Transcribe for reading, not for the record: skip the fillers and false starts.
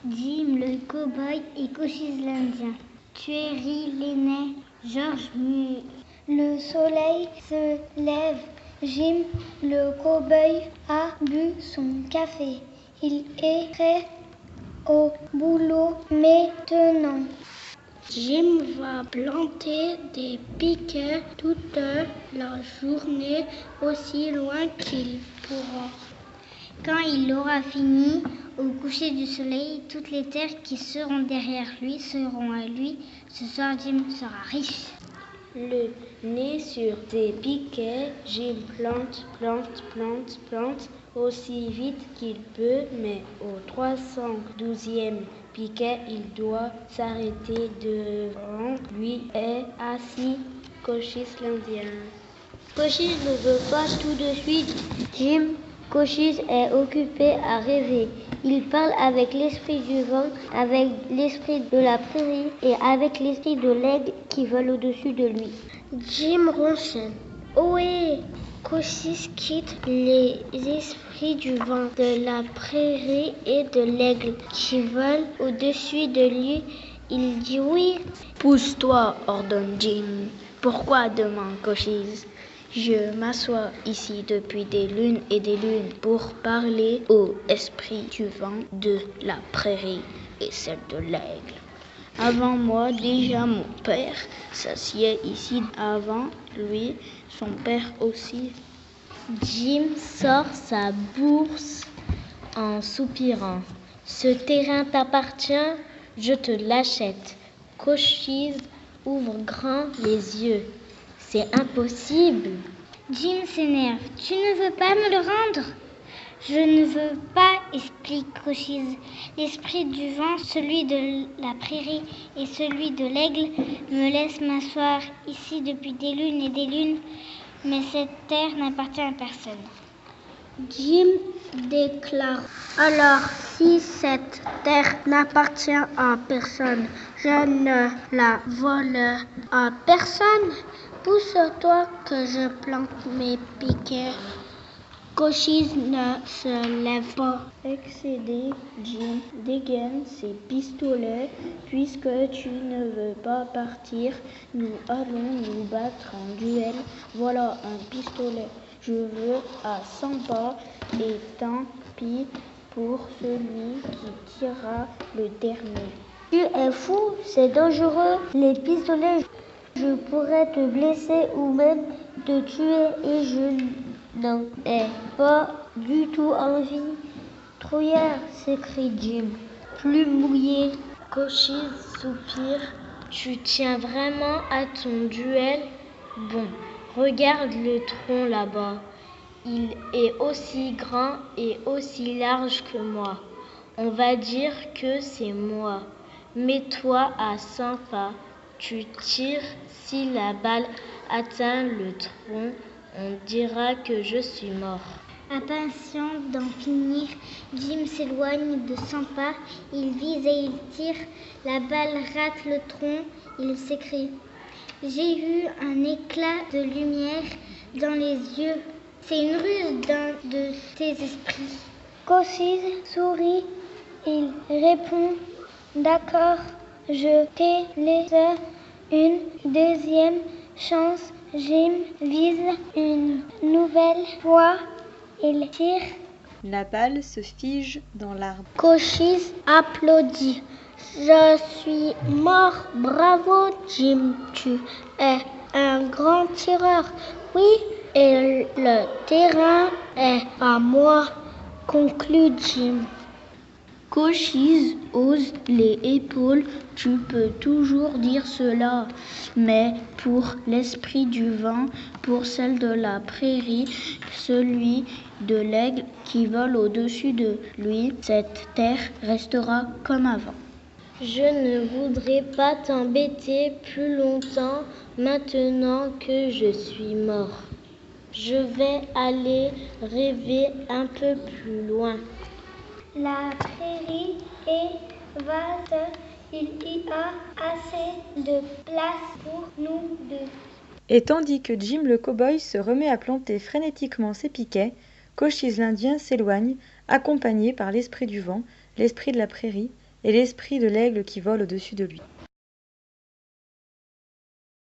Jim le cow-boy et Cochise l'Indien. Tuerie l'aîné, Georges mue. Le soleil se lève. Jim le cow-boy a bu son café. Il est prêt au boulot maintenant. Jim va planter des piquets toute la journée, aussi loin qu'il pourra. Quand il aura fini, au coucher du soleil, toutes les terres qui seront derrière lui seront à lui. Ce soir, Jim sera riche. Le nez sur des piquets, Jim plante aussi vite qu'il peut, mais au 312e piquet, il doit s'arrêter. Devant lui est assis Cochise l'Indien. Cochise ne veut pas tout de suite. Jim Cochise est occupé à rêver. Il parle avec l'esprit du vent, avec l'esprit de la prairie et avec l'esprit de l'aigle qui vole au-dessus de lui. Jim ronchonne. Ohé! Cochise quitte les esprits du vent, de la prairie et de l'aigle qui volent au-dessus de lui. Il dit oui. Pousse-toi, ordonne Jim. Pourquoi demande Cochise. Je m'assois ici depuis des lunes et des lunes pour parler au esprit du vent, de la prairie et celle de l'aigle. Avant moi, déjà mon père s'assied ici. Avant lui, son père aussi. Jim sort sa bourse en soupirant. Ce terrain t'appartient, je te l'achète. Cochise ouvre grand les yeux. C'est impossible. Jim s'énerve. Tu ne veux pas me le rendre? Je ne veux pas, explique Cochise. L'esprit du vent, celui de la prairie et celui de l'aigle me laissent m'asseoir ici depuis des lunes et des lunes, mais cette terre n'appartient à personne. Jim déclare. Alors, si cette terre n'appartient à personne, je ne la vole à personne. Pousse-toi que je plante mes piquets. Cochise ne se lève pas. Excédé, Jim dégaine ses pistolets. Puisque tu ne veux pas partir, nous allons nous battre en duel. Voilà un pistolet. Je veux à 100 pas et tant pis pour celui qui tirera le dernier. Tu es fou, c'est dangereux. Les pistolets, je pourrais te blesser ou même te tuer et je n'en ai pas du tout envie. Trouillard, s'écrie Jim, plus mouillé. Cochise soupire. Tu tiens vraiment à ton duel? Bon, regarde le tronc là-bas. Il est aussi grand et aussi large que moi. On va dire que c'est moi. Mets-toi à 100 pas. Tu tires. Si la balle atteint le tronc, on dira que je suis mort. Impatient d'en finir, Jim s'éloigne de 100 pas. Il vise et il tire. La balle rate le tronc. Il s'écrie. J'ai eu un éclat de lumière dans les yeux. C'est une ruse d'un de tes esprits. Cochise sourit. Il répond. D'accord, je te laisse une deuxième chance. Jim vise une nouvelle fois. Il tire. La balle se fige dans l'arbre. Cochise applaudit. Je suis mort. Bravo, Jim. Tu es un grand tireur. Oui, et le terrain est à moi, conclut Jim. Cochise hausse les épaules. Tu peux toujours dire cela, mais pour l'esprit du vent, pour celle de la prairie, celui de l'aigle qui vole au-dessus de lui, cette terre restera comme avant. Je ne voudrais pas t'embêter plus longtemps maintenant que je suis mort. Je vais aller rêver un peu plus loin. La prairie est vaste. Il y a assez de place pour nous deux. Et tandis que Jim le cow-boy se remet à planter frénétiquement ses piquets, Cochise l'Indien s'éloigne, accompagné par l'esprit du vent, l'esprit de la prairie et l'esprit de l'aigle qui vole au-dessus de lui.